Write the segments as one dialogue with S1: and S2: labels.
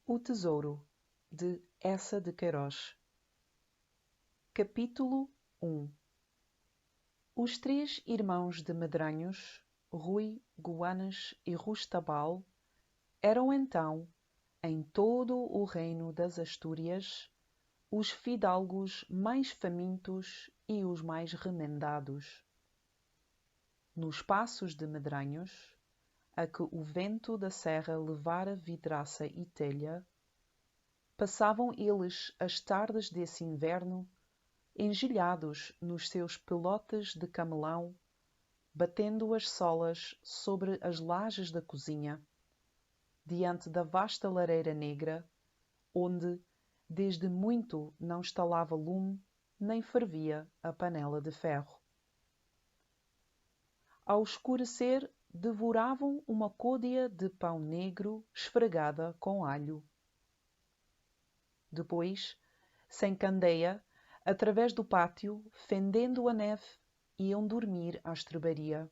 S1: O Tesouro, de Eça de Queiroz. Capítulo 1. Os três irmãos de Medranhos, Rui, Goanes e Rustabal, eram então, em todo o reino das Astúrias, os fidalgos mais famintos e os mais remendados. Nos passos de Medranhos, a que o vento da serra levara vidraça e telha, passavam eles as tardes desse inverno engelhados nos seus pelotes de camelão, batendo as solas sobre as lajes da cozinha, diante da vasta lareira negra, onde desde muito não estalava lume nem fervia a panela de ferro. Ao escurecer, devoravam uma côdea de pão negro esfregada com alho. Depois, sem candeia, através do pátio, fendendo a neve, iam dormir à estrebaria,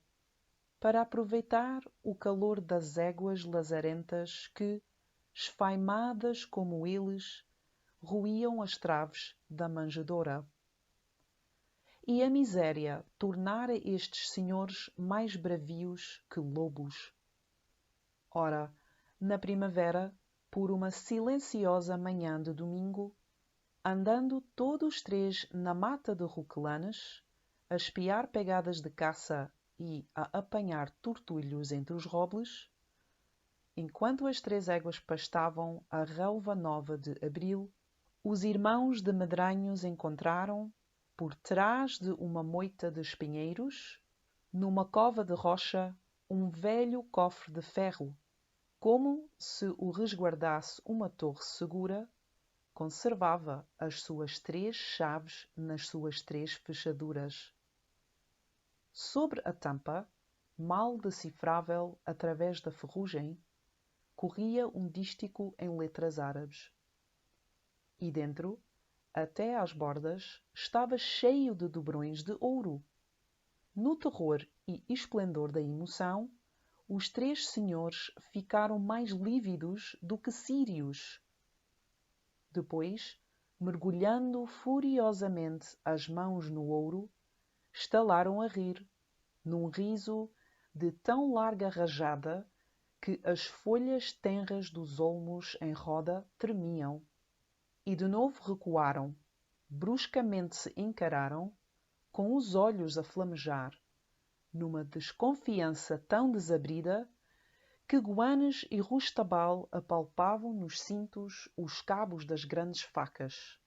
S1: para aproveitar o calor das éguas lazarentas que, esfaimadas como eles, roíam as traves da manjedoura. E a miséria tornara estes senhores mais bravios que lobos. Ora, na primavera, por uma silenciosa manhã de domingo, andando todos três na mata de roquelanas, a espiar pegadas de caça e a apanhar tortulhos entre os robles, enquanto as três éguas pastavam a relva nova de abril, os irmãos de Medranhos encontraram, por trás de uma moita de espinheiros, numa cova de rocha, um velho cofre de ferro, como se o resguardasse uma torre segura. Conservava as suas três chaves nas suas três fechaduras. Sobre a tampa, mal decifrável através da ferrugem, corria um dístico em letras árabes. E dentro, até às bordas, estava cheio de dobrões de ouro. No terror e esplendor da emoção, os três senhores ficaram mais lívidos do que sírios. Depois, mergulhando furiosamente as mãos no ouro, estalaram a rir, num riso de tão larga rajada que as folhas tenras dos olmos em roda tremiam, e de novo recuaram, bruscamente se encararam, com os olhos a flamejar, numa desconfiança tão desabrida que Goanes e Rustabal apalpavam nos cintos os cabos das grandes facas.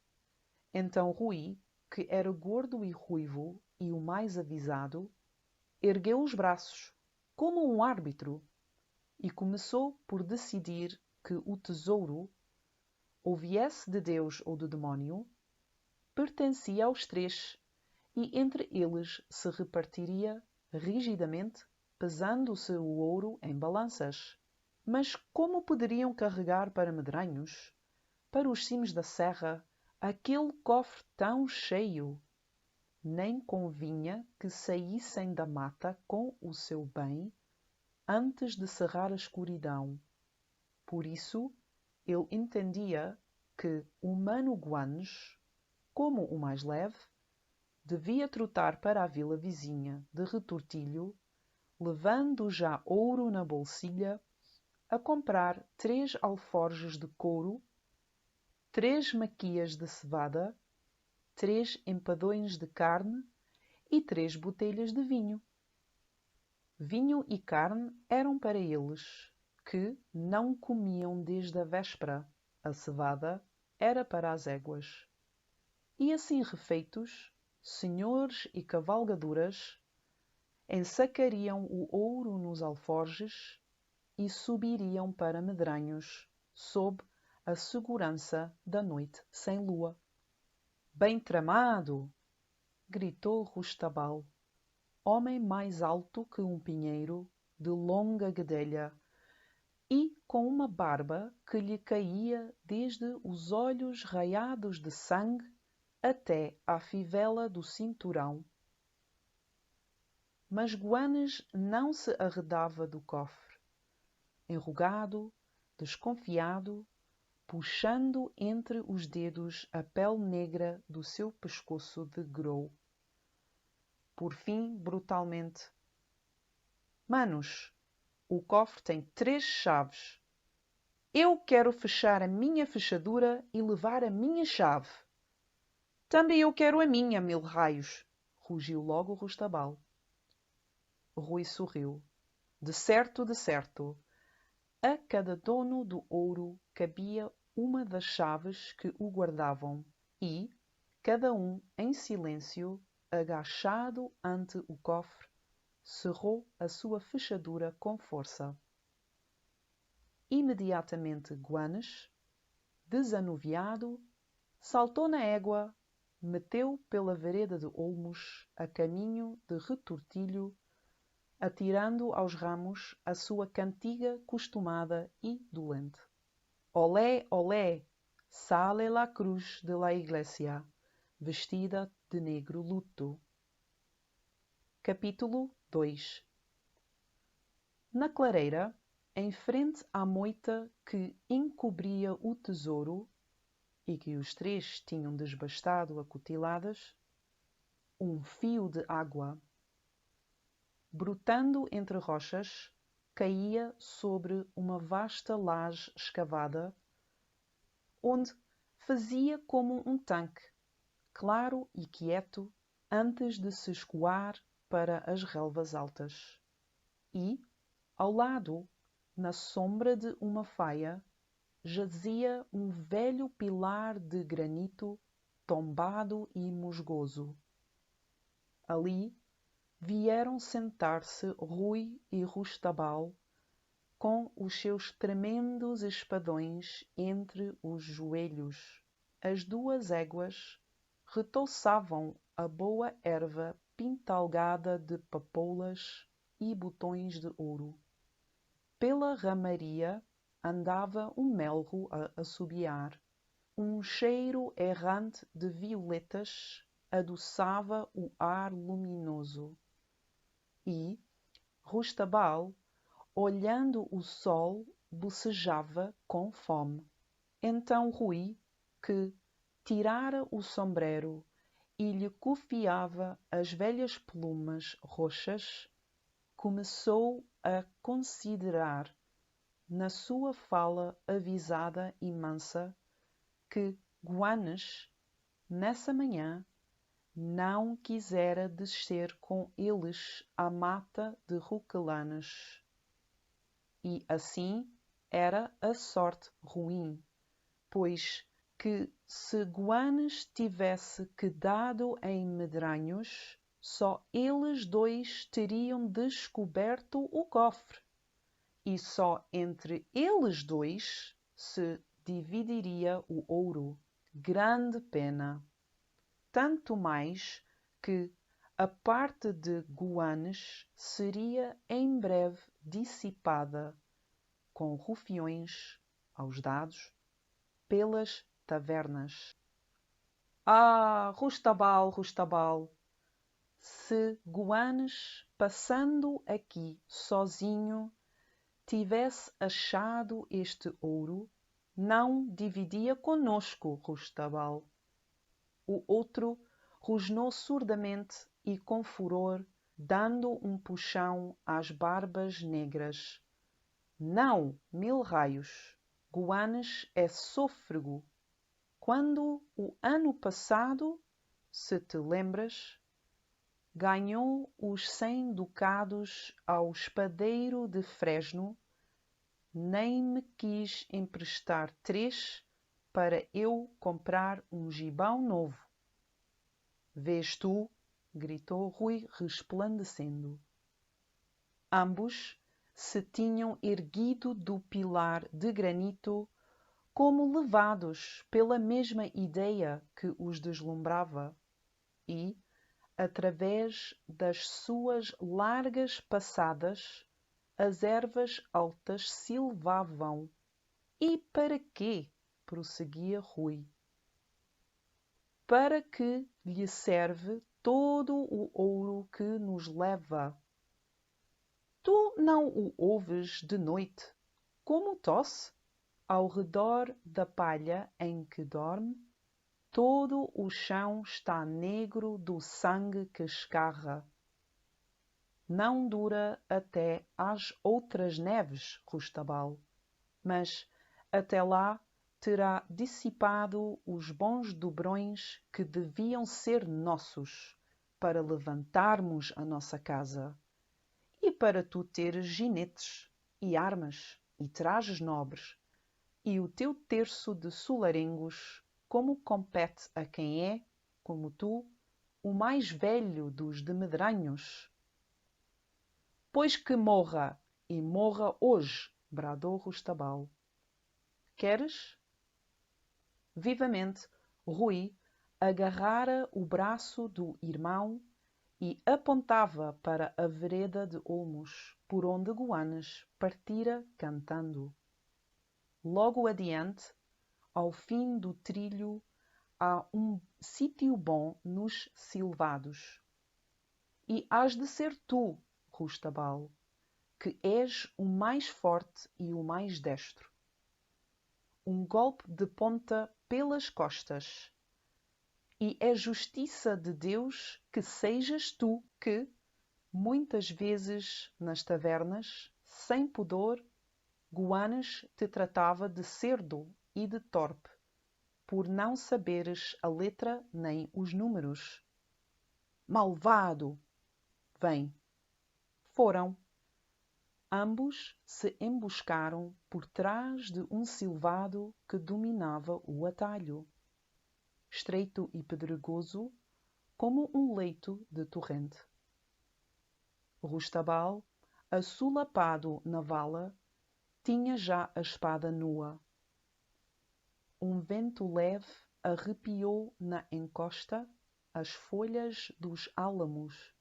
S1: Então Rui, que era gordo e ruivo e o mais avisado, ergueu os braços, como um árbitro, e começou por decidir que o tesouro, ou viesse de Deus ou do demónio, pertencia aos três, e entre eles se repartiria rigidamente, pesando-se o ouro em balanças. Mas como poderiam carregar para Medranhos, para os cimes da serra, aquele cofre tão cheio? Nem convinha que saíssem da mata com o seu bem antes de cerrar a escuridão. Por isso, ele entendia que o mano Goanes, como o mais leve, devia trotar para a vila vizinha de Retortilho, levando já ouro na bolsilha, a comprar 3 alforjes de couro, 3 maquias de cevada, 3 empadões de carne e 3 botelhas de vinho. Vinho e carne eram para eles, que não comiam desde a véspera. A cevada era para as éguas. E assim refeitos, senhores e cavalgaduras ensacariam o ouro nos alforjes e subiriam para Medranhos, sob a segurança da noite sem lua. Bem tramado! Gritou Rustabal, homem mais alto que um pinheiro, de longa guedelha, e com uma barba que lhe caía desde os olhos raiados de sangue até à fivela do cinturão. Mas Goanes não se arredava do cofre. Enrugado, desconfiado, puxando entre os dedos a pele negra do seu pescoço de Grou. Por fim, brutalmente: Manos, o cofre tem 3 chaves. Eu quero fechar a minha fechadura e levar a minha chave. Também eu quero a minha, mil raios, rugiu logo Rustabal. Rui sorriu. De certo, de certo. A cada dono do ouro cabia uma das chaves que o guardavam e, cada um em silêncio, agachado ante o cofre, cerrou a sua fechadura com força. Imediatamente Guanes, desanuviado, saltou na égua, meteu pela vereda de Olmos a caminho de Retortilho, atirando aos ramos a sua cantiga costumada e dolente. Olé, olé, sale la cruz de la iglesia, vestida de negro luto. Capítulo 2. Na clareira, em frente à moita que encobria o tesouro e que os 3 tinham desbastado a cutiladas, um fio de água, brotando entre rochas, caía sobre uma vasta laje escavada, onde fazia como um tanque, claro e quieto, antes de se escoar para as relvas altas. E, ao lado, na sombra de uma faia, jazia um velho pilar de granito tombado e musgoso. Ali vieram sentar-se Rui e Rustabal, com os seus tremendos espadões entre os joelhos. As 2 éguas retouçavam a boa erva pintalgada de papoulas e botões de ouro. Pela ramaria andava um melro a assobiar. Um cheiro errante de violetas adoçava o ar luminoso. E Rustabal, olhando o sol, bocejava com fome. Então Rui, que tirara o sombrero e lhe cofiava as velhas plumas roxas, começou a considerar, na sua fala avisada e mansa, que Guanes, nessa manhã, não quisera descer com eles à mata de Roquelanes. E assim era a sorte ruim, pois que se Guanes tivesse quedado em Medranhos, só eles 2 teriam descoberto o cofre, e só entre eles 2 se dividiria o ouro. Grande pena! Tanto mais que a parte de Guanes seria em breve dissipada, com rufiões aos dados, pelas tavernas. Ah, Rustabal, Rustabal! Se Guanes, passando aqui sozinho, tivesse achado este ouro, não dividia conosco, Rustabal. O outro rosnou surdamente e com furor, dando um puxão às barbas negras. Não, mil raios! Guanes é sôfrego. Quando, o ano passado, se te lembras, ganhou os 100 ducados ao espadeiro de Fresno, nem me quis emprestar 3 para eu comprar um gibão novo. Vês tu? Gritou Rui, resplandecendo. Ambos se tinham erguido do pilar de granito como levados pela mesma ideia que os deslumbrava e, através das suas largas passadas, as ervas altas silvavam. E para quê? Prosseguia Rui. Para que lhe serve todo o ouro que nos leva. Tu não o ouves de noite, como tosse? Ao redor da palha em que dorme, todo o chão está negro do sangue que escarra. Não dura até às outras neves, Rustabal, mas até lá terá dissipado os bons dobrões que deviam ser nossos, para levantarmos a nossa casa, e para tu teres ginetes, e armas, e trajes nobres, e o teu terço de solarengos, como compete a quem é, como tu, o mais velho dos de medranhos. Pois que morra, e morra hoje, bradou Rustabal. Queres? Vivamente, Rui agarrara o braço do irmão e apontava para a vereda de olmos, por onde Goanes partira cantando. Logo adiante, ao fim do trilho, há um sítio bom nos silvados. E hás de ser tu, Rustabal, que és o mais forte e o mais destro. Um golpe de ponta pelas costas. E é justiça de Deus que sejas tu que, muitas vezes nas tavernas, sem pudor, Goanes te tratava de cerdo e de torpe, por não saberes a letra nem os números. Malvado! Vem! Foram. Ambos se emboscaram por trás de um silvado que dominava o atalho, estreito e pedregoso, como um leito de torrente. Rustabal, assolapado na vala, tinha já a espada nua. Um vento leve arrepiou na encosta as folhas dos álamos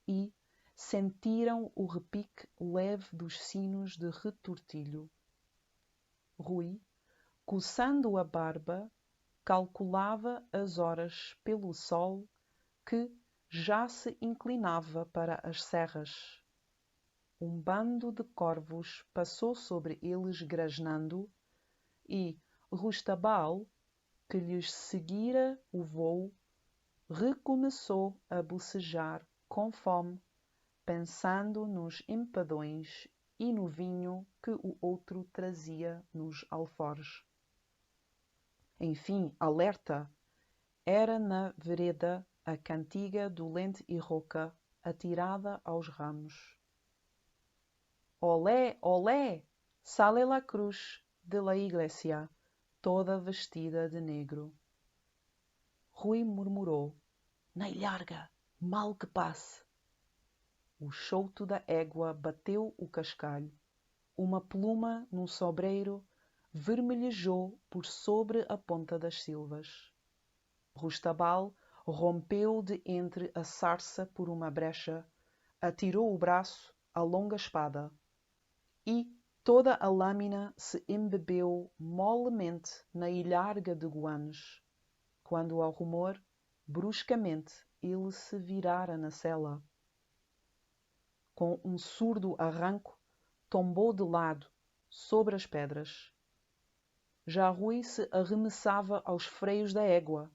S1: e sentiram o repique leve dos sinos de retortilho. Rui, coçando a barba, calculava as horas pelo sol que já se inclinava para as serras. Um bando de corvos passou sobre eles grasnando e Rustabal, que lhes seguira o vôo, recomeçou a bocejar com fome, pensando nos empadões e no vinho que o outro trazia nos alforjes. Enfim, alerta! Era na vereda a cantiga dolente e rouca, atirada aos ramos. Olé, olé! Sale la cruz de la iglesia, toda vestida de negro. Rui murmurou: Na ilharga, mal que passe. O chouto da égua bateu o cascalho. Uma pluma num sobreiro vermelhejou por sobre a ponta das silvas. Rustabal rompeu de entre a sarça por uma brecha, atirou o braço, a longa espada, e toda a lâmina se embebeu molemente na ilharga de Goanes, quando ao rumor, bruscamente, ele se virara na sela. Com um surdo arranco, tombou de lado, sobre as pedras. Já Rui se arremessava aos freios da égua.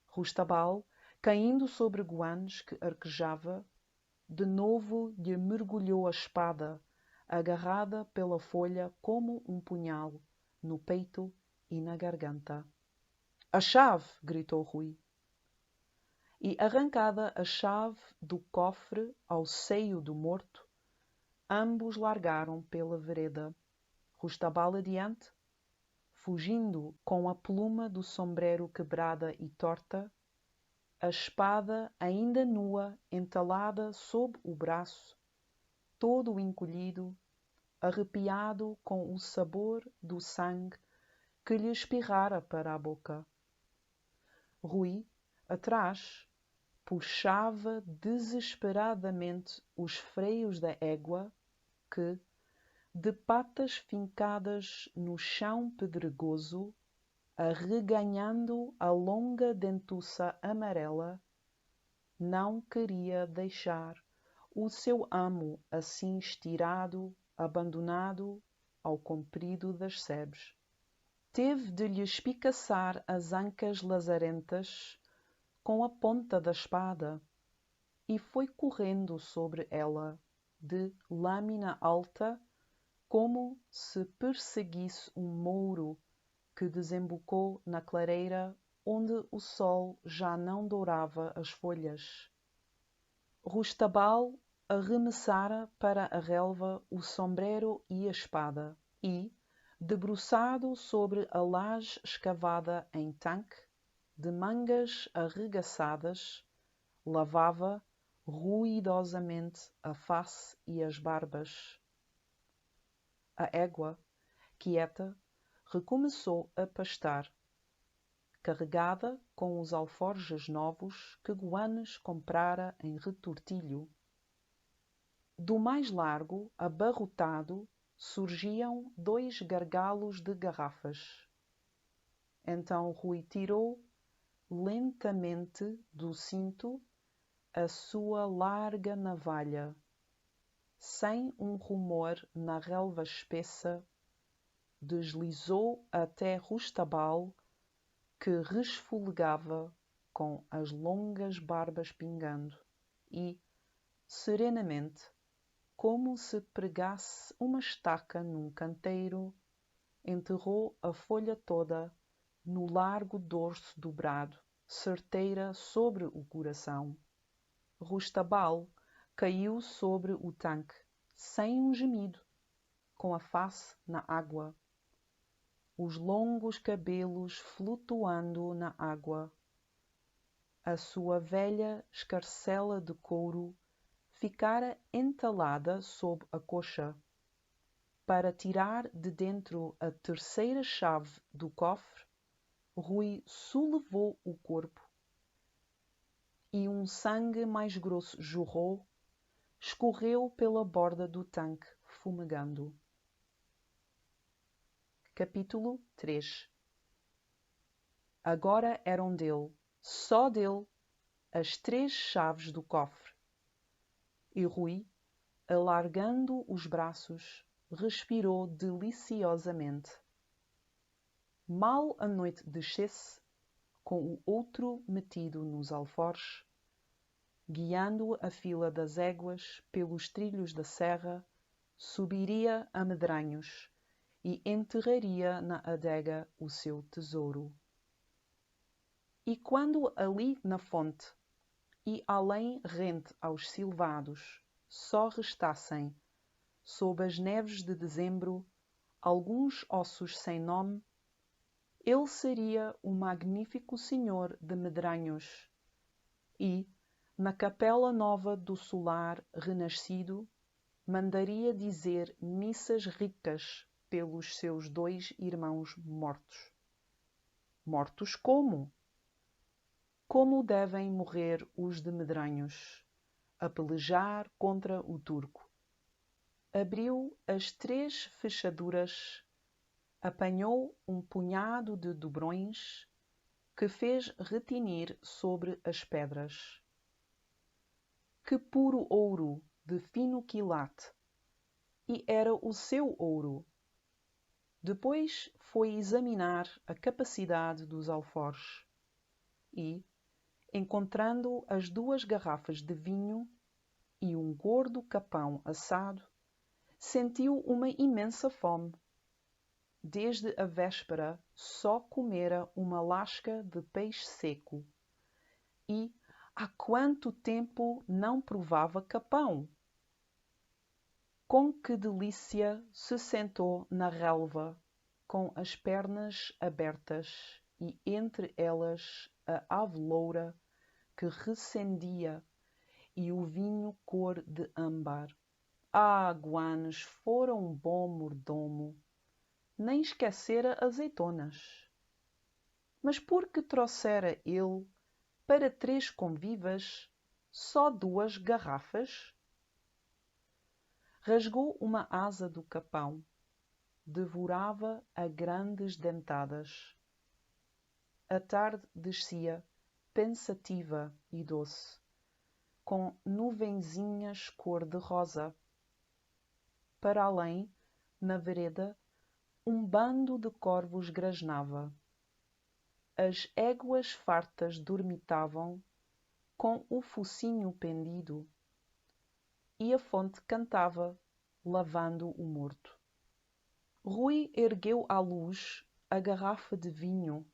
S1: Rustabal, caindo sobre Goanes, que arquejava, de novo lhe mergulhou a espada, agarrada pela folha como um punhal, no peito e na garganta. A chave! Gritou Rui. E arrancada a chave do cofre ao seio do morto, ambos largaram pela vereda. Rustabal adiante, fugindo com a pluma do sombrero quebrada e torta, a espada ainda nua entalada sob o braço, todo encolhido, arrepiado com o sabor do sangue que lhe espirrara para a boca. Rui, atrás, puxava desesperadamente os freios da égua que, de patas fincadas no chão pedregoso, arreganhando a longa dentuça amarela, não queria deixar o seu amo assim estirado, abandonado, ao comprido das sebes. Teve de lhe espicaçar as ancas lazarentas com a ponta da espada, e foi correndo sobre ela, de lâmina alta, como se perseguisse um mouro que desembocou na clareira onde o sol já não dourava as folhas. Rustabal arremessara para a relva o sombrero e a espada, e, debruçado sobre a laje escavada em tanque, de mangas arregaçadas, lavava ruidosamente a face e as barbas. A égua, quieta, recomeçou a pastar, carregada com os alforjes novos que Goanes comprara em retortilho. Do mais largo, abarrotado, surgiam 2 gargalos de garrafas. Então Rui tirou lentamente do cinto a sua larga navalha, sem um rumor na relva espessa, deslizou até Rustabal, que resfolegava com as longas barbas pingando, e, serenamente, como se pregasse uma estaca num canteiro, enterrou a folha toda no largo dorso dobrado, certeira sobre o coração. Rustabal caiu sobre o tanque, sem um gemido, com a face na água, os longos cabelos flutuando na água. A sua velha escarcela de couro ficara entalada sob a coxa. Para tirar de dentro a terceira chave do cofre, Rui sollevou o corpo, e um sangue mais grosso jorrou, escorreu pela borda do tanque, fumegando. Capítulo 3. Agora eram dele, só dele, as 3 chaves do cofre. E Rui, alargando os braços, respirou deliciosamente. Mal a noite descesse, com o outro metido nos alforjes, guiando a fila das éguas pelos trilhos da serra, subiria a Medranhos e enterraria na adega o seu tesouro. E quando ali na fonte, e além rente aos silvados, só restassem, sob as neves de dezembro, alguns ossos sem nome, ele seria o magnífico senhor de Medranhos, e, na capela nova do solar renascido, mandaria dizer missas ricas pelos seus 2 irmãos mortos. Mortos como? Como devem morrer os de Medranhos, a pelejar contra o turco. Abriu as 3 fechaduras, apanhou um punhado de dobrões, que fez retinir sobre as pedras. Que puro ouro de fino quilate! E era o seu ouro. Depois foi examinar a capacidade dos alforjes e, encontrando as 2 garrafas de vinho e um gordo capão assado, sentiu uma imensa fome. Desde a véspera só comera uma lasca de peixe seco. E há quanto tempo não provava capão? Com que delícia se sentou na relva, com as pernas abertas e entre elas a ave loura que recendia e o vinho cor de âmbar. Ah, Goanes fora um bom mordomo, nem esquecera azeitonas. Mas por que trouxera ele, para 3 convivas, só 2 garrafas? Rasgou uma asa do capão, devorava a grandes dentadas. A tarde descia, pensativa e doce, com nuvenzinhas cor de rosa. Para além, na vereda, um bando de corvos grasnava. As éguas fartas dormitavam, com o focinho pendido, e a fonte cantava, lavando o morto. Rui ergueu à luz a garrafa de vinho.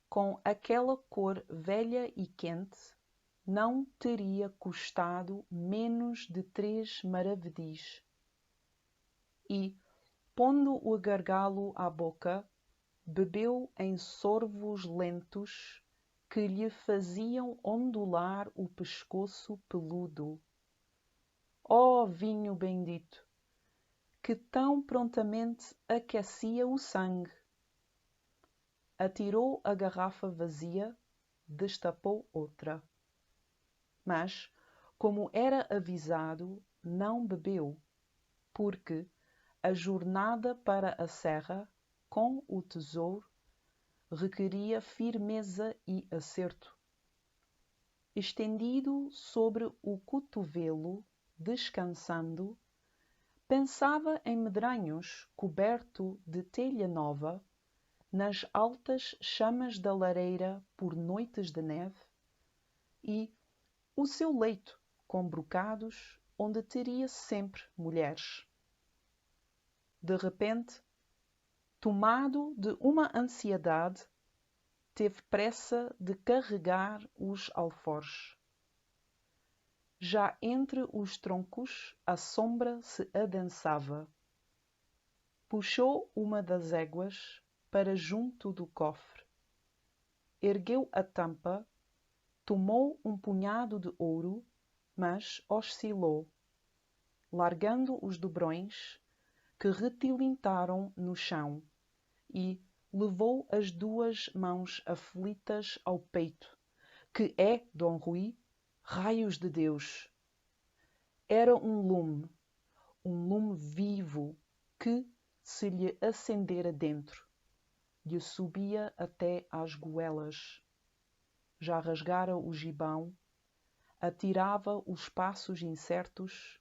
S1: Com aquela cor velha e quente, não teria custado menos de 3 maravedis. E, pondo o gargalo à boca, bebeu em sorvos lentos que lhe faziam ondular o pescoço peludo. Ó vinho bendito, que tão prontamente aquecia o sangue! Atirou a garrafa vazia, destapou outra. Mas, como era avisado, não bebeu, porque a jornada para a serra, com o tesouro, requeria firmeza e acerto. Estendido sobre o cotovelo, descansando, pensava em Medranhos coberto de telha nova, nas altas chamas da lareira por noites de neve, e o seu leito com brocados onde teria sempre mulheres. De repente, tomado de uma ansiedade, teve pressa de carregar os alforjes. Já entre os troncos a sombra se adensava. Puxou uma das éguas para junto do cofre. Ergueu a tampa, tomou um punhado de ouro, mas oscilou, largando os dobrões, que retilintaram no chão, e levou as 2 mãos aflitas ao peito. Que é, Dom Rui? Raios de Deus! Era um lume vivo, que se lhe acendera dentro, lhe subia até às goelas. Já rasgara o gibão, atirava os passos incertos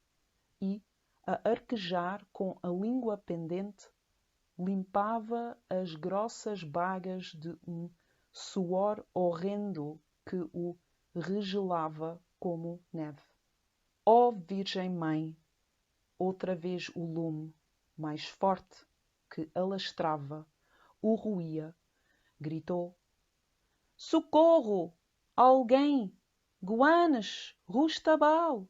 S1: e, a arquejar com a língua pendente, limpava as grossas bagas de um suor horrendo que o regelava como neve. Ó Virgem Mãe! Outra vez o lume, mais forte, que alastrava, o roía, gritou: Socorro! Alguém! Goanes! Rustabal!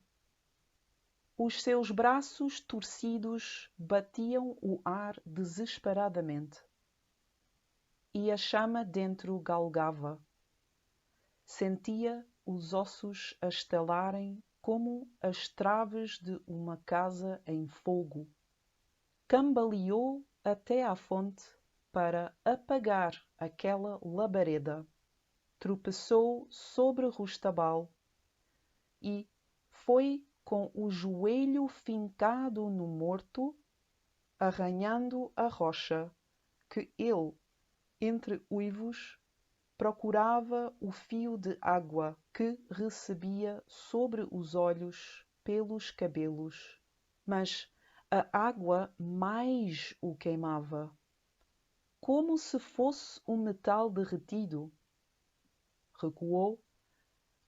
S1: Os seus braços torcidos batiam o ar desesperadamente. E a chama dentro galgava. Sentia os ossos a estalarem como as traves de uma casa em fogo. Cambaleou até à fonte para apagar aquela labareda. Tropeçou sobre Rustabal e foi com o joelho fincado no morto, arranhando a rocha, que ele, entre uivos, procurava o fio de água que recebia sobre os olhos pelos cabelos. Mas a água mais o queimava, como se fosse um metal derretido. Recuou,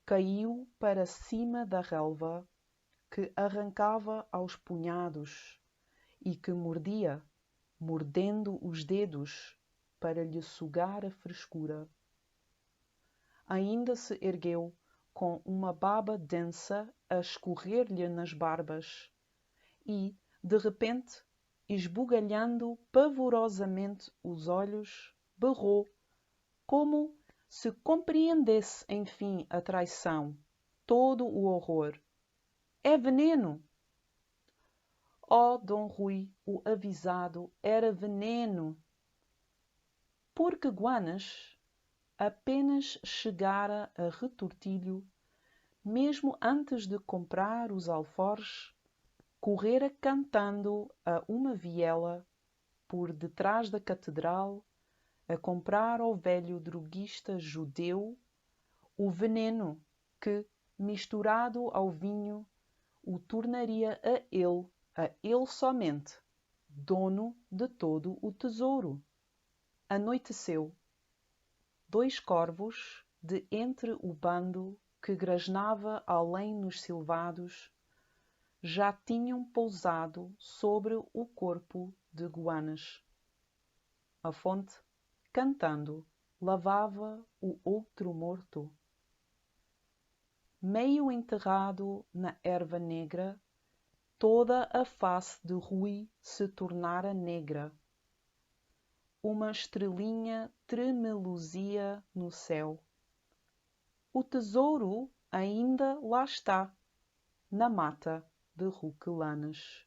S1: caiu para cima da relva, que arrancava aos punhados e que mordia, mordendo os dedos para lhe sugar a frescura. Ainda se ergueu com uma baba densa a escorrer-lhe nas barbas e, de repente, esbugalhando pavorosamente os olhos, berrou, como se compreendesse, enfim, a traição, todo o horror. É veneno! Ó Dom Rui, o avisado, era veneno! Porque Goanes apenas chegara a Retortilho, mesmo antes de comprar os alforjes, correra cantando a uma viela por detrás da catedral a comprar ao velho droguista judeu o veneno que, misturado ao vinho, o tornaria a ele somente, dono de todo o tesouro. Anoiteceu. 2 corvos, de entre o bando que grasnava além nos silvados, já tinham pousado sobre o corpo de Goanas. A fonte, cantando, lavava o outro morto. Meio enterrado na erva negra, toda a face de Rui se tornara negra. Uma estrelinha tremeluzia no céu. O tesouro ainda lá está, na mata de Roquelanas.